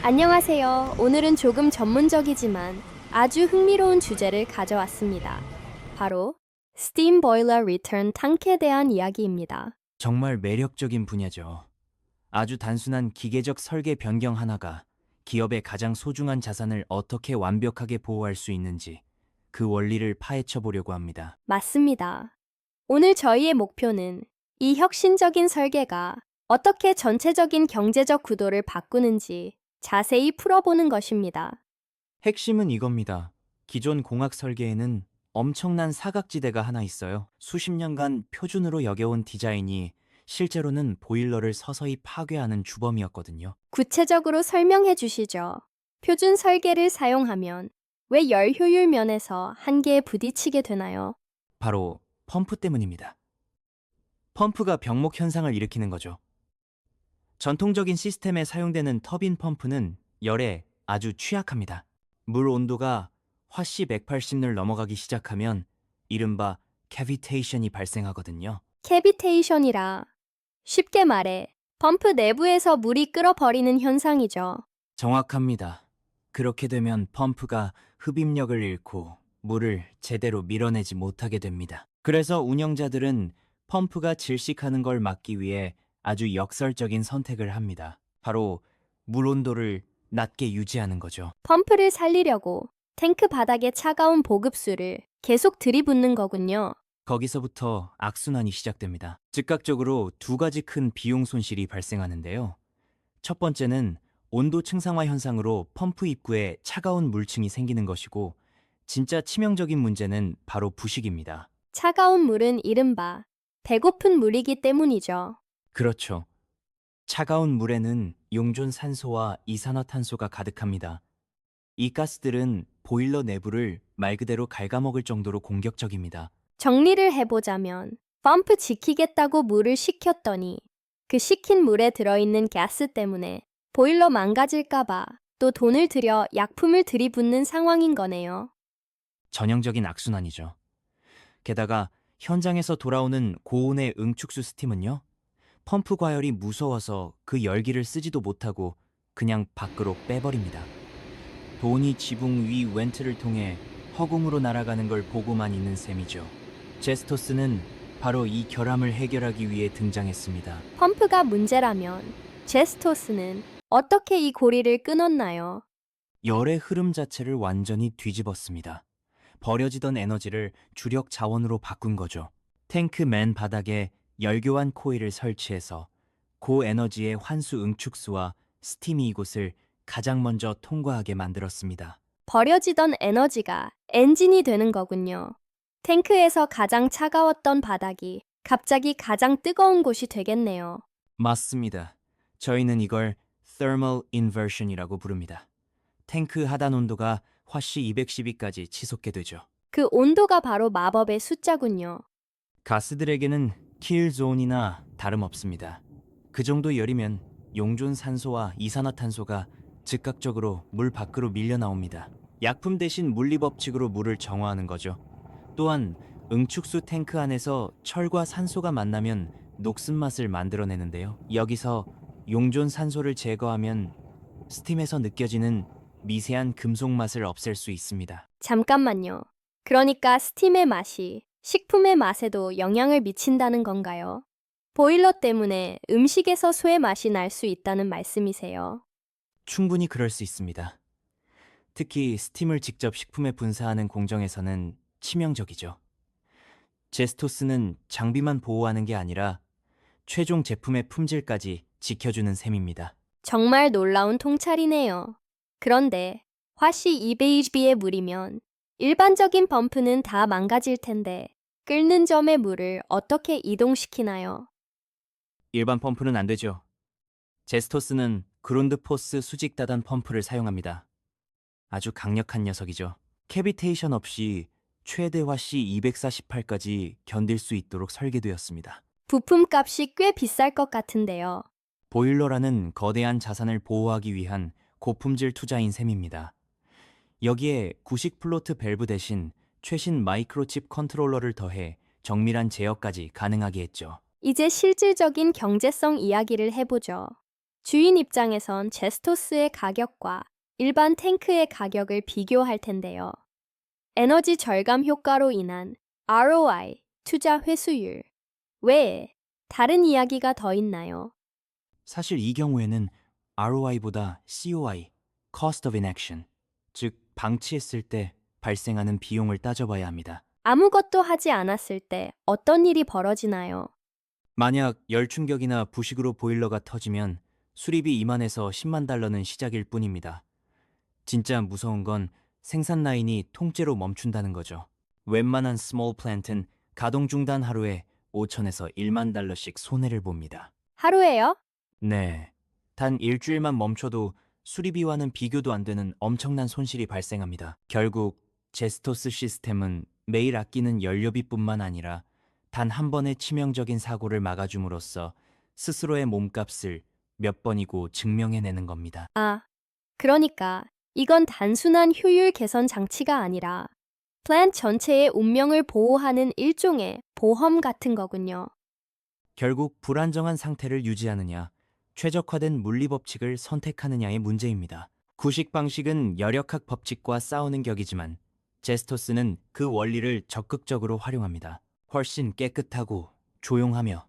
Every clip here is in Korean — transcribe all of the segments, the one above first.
안녕하세요. 오늘은 조금 전문적이지만 아주 흥미로운 주제를 가져왔습니다. 바로 Steam Boiler Return 탕크에 대한 이야기입니다. 정말 매력적인 분야죠. 아주 단순한 기계적 설계 변경 하나가 기업의 가장 소중한 자산을 어떻게 완벽하게 보호할 수 있는지 그 원리를 파헤쳐 보려고 합니다. 맞습니다. 오늘 저희의 목표는 이 혁신적인 설계가 어떻게 전체적인 경제적 구도를 바꾸는지 자세히 풀어보는 것입니다. 핵심은 이겁니다. 기존 공학 설계에는 엄청난 사각지대가 하나 있어요. 수십 년간 표준으로 여겨온 디자인이 실제로는 보일러를 서서히 파괴하는 주범이었거든요. 구체적으로 설명해 주시죠. 표준 설계를 사용하면 왜 열 효율 면에서 한계에 부딪히게 되나요? 바로 펌프 때문입니다. 펌프가 병목 현상을 일으키는 거죠. 전통적인 시스템에 사용되는 터빈 펌프는 열에 아주 취약합니다. 물 온도가 화씨 180를 넘어가기 시작하면 이른바 캐비테이션이 발생하거든요. 캐비테이션이라 쉽게 말해 펌프 내부에서 물이 끓어버리는 현상이죠. 정확합니다. 그렇게 되면 펌프가 흡입력을 잃고 물을 제대로 밀어내지 못하게 됩니다. 그래서 운영자들은 펌프가 질식하는 걸 막기 위해 아주 역설적인 선택을 합니다. 바로 물 온도를 낮게 유지하는 거죠. 펌프를 살리려고 탱크 바닥에 차가운 보급수를 계속 들이붓는 거군요. 거기서부터 악순환이 시작됩니다. 즉각적으로 두 가지 큰 비용 손실이 발생하는데요. 첫 번째는 온도 측상화 현상으로 펌프 입구에 차가운 물층이 생기는 것이고, 진짜 치명적인 문제는 바로 부식입니다. 차가운 물은 이른바 배고픈 물이기 때문이죠. 그렇죠. 차가운 물에는 용존 산소와 이산화탄소가 가득합니다. 이 가스들은 보일러 내부를 말 그대로 갉아먹을 정도로 공격적입니다. 정리를 해보자면 펌프 지키겠다고 물을 식혔더니 그 식힌 물에 들어있는 가스 때문에 보일러 망가질까봐 또 돈을 들여 약품을 들이붓는 상황인 거네요. 전형적인 악순환이죠. 게다가 현장에서 돌아오는 고온의 응축수 스팀은요, 펌프 과열이 무서워서 그 열기를 쓰지도 못하고 그냥 밖으로 빼버립니다. 돈이 지붕 위 웬트를 통해 허공으로 날아가는 걸 보고만 있는 셈이죠. 제스토스는 바로 이 결함을 해결하기 위해 등장했습니다. 펌프가 문제라면 제스토스는 어떻게 이 고리를 끊었나요? 열의 흐름 자체를 완전히 뒤집었습니다. 버려지던 에너지를 주력 자원으로 바꾼 거죠. 탱크 맨 바닥에 열교환 코일을 설치해서 고에너지의 환수 응축수와 스팀이 이곳을 가장 먼저 통과하게 만들었습니다. 버려지던 에너지가 엔진이 되는 거군요. 탱크에서 가장 차가웠던 바닥이 갑자기 가장 뜨거운 곳이 되겠네요. 맞습니다. 저희는 이걸 thermal inversion이라고 부릅니다. 탱크 하단 온도가 화씨 212까지 치솟게 되죠. 그 온도가 바로 마법의 숫자군요. 가스들에게는 킬존이나 다름없습니다. 그 정도 열이면 용존 산소와 이산화탄소가 즉각적으로 물 밖으로 밀려 나옵니다. 약품 대신 물리 법칙으로 물을 정화하는 거죠. 또한 응축수 탱크 안에서 철과 산소가 만나면 녹슨 맛을 만들어내는데요. 여기서 용존 산소를 제거하면 스팀에서 느껴지는 미세한 금속 맛을 없앨 수 있습니다. 잠깐만요. 그러니까 스팀의 맛이 식품의 맛에도 영향을 미친다는 건가요? 보일러 때문에 음식에서 소의 맛이 날 수 있다는 말씀이세요. 충분히 그럴 수 있습니다. 특히 스팀을 직접 식품에 분사하는 공정에서는 치명적이죠. 제스토스는 장비만 보호하는 게 아니라 최종 제품의 품질까지 지켜주는 셈입니다. 정말 놀라운 통찰이네요. 그런데 화씨 200b의 물이면 일반적인 펌프는 다 망가질 텐데 끓는 점의 물을 어떻게 이동시키나요? 일반 펌프는 안 되죠. 제스토스는 그룬드포스 수직 다단 펌프를 사용합니다. 아주 강력한 녀석이죠. 캐비테이션 없이 최대 화씨 248까지 견딜 수 있도록 설계되었습니다. 부품값이 꽤 비쌀 것 같은데요. 보일러라는 거대한 자산을 보호하기 위한 고품질 투자인 셈입니다. 여기에 구식 플로트 밸브 대신 최신 마이크로칩 컨트롤러를 더해 정밀한 제어까지 가능하게 했죠. 이제 실질적인 경제성 이야기를 해보죠. 주인 입장에선 제스토스의 가격과 일반 탱크의 가격을 비교할 텐데요. 에너지 절감 효과로 인한 ROI, 투자 회수율 외에 다른 이야기가 더 있나요? 사실 이 경우에는 ROI보다 COI, Cost of Inaction, 즉 방치했을 때 발생하는 비용을 따져봐야 합니다. 아무것도 하지 않았을 때 어떤 일이 벌어지나요? 만약 열 충격이나 부식으로 보일러가 터지면 수리비 2만에서 10만 달러는 시작일 뿐입니다. 진짜 무서운 건 생산 라인이 통째로 멈춘다는 거죠. 웬만한 스몰 플랜트는 가동 중단 하루에 5천에서 1만 달러씩 손해를 봅니다. 하루에요? 네. 단 일주일만 멈춰도 수리비와는 비교도 안 되는 엄청난 손실이 발생합니다. 결국 제스토스 시스템은 매일 아끼는 연료비뿐만 아니라 단 한 번의 치명적인 사고를 막아줌으로써 스스로의 몸값을 몇 번이고 증명해내는 겁니다. 아, 그러니까 이건 단순한 효율 개선 장치가 아니라 플랜트 전체의 운명을 보호하는 일종의 보험 같은 거군요. 결국 불안정한 상태를 유지하느냐, 최적화된 물리 법칙을 선택하느냐의 문제입니다. 구식 방식은 열역학 법칙과 싸우는 격이지만 제스토스는 그 원리를 적극적으로 활용합니다. 훨씬 깨끗하고 조용하며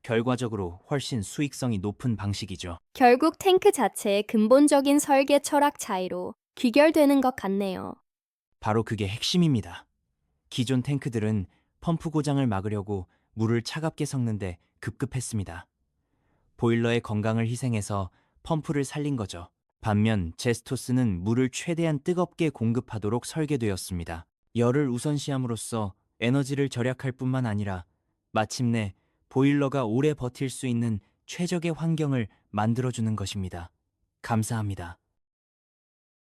결과적으로 훨씬 수익성이 높은 방식이죠. 결국 탱크 자체의 근본적인 설계 철학 차이로 귀결되는 것 같네요. 바로 그게 핵심입니다. 기존 탱크들은 펌프 고장을 막으려고 물을 차갑게 섞는데 급급했습니다. 보일러의 건강을 희생해서 펌프를 살린 거죠. 반면 제스토스는 물을 최대한 뜨겁게 공급하도록 설계되었습니다. 열을 우선시함으로써 에너지를 절약할 뿐만 아니라 마침내 보일러가 오래 버틸 수 있는 최적의 환경을 만들어주는 것입니다. 감사합니다.